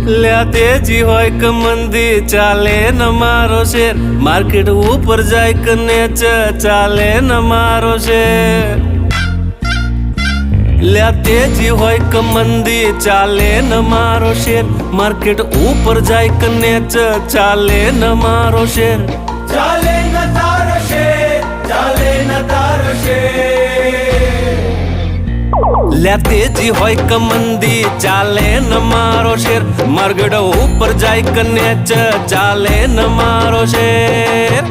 લ્યા તેજી હોય કે મંદી ચાલે ન મારો શેર, માર્કેટ ઉપર જાય કે નેચ ચાલે ન મારો શેર. લ્યા તેજી હોય કે મંદી ચાલે ન મારો શેર, માર્કેટ ઉપર જાય કે નેચ ચાલે ન મારો શેર. ચાલે ન તારો શેર, ચાલે ન તારો શેર. લ્યા તેજી હોય કે મંદી ચાલે ન મારો શેર, માર્કેટ ઉપર જાય કે નેચ ચાલે ન મારો શેર.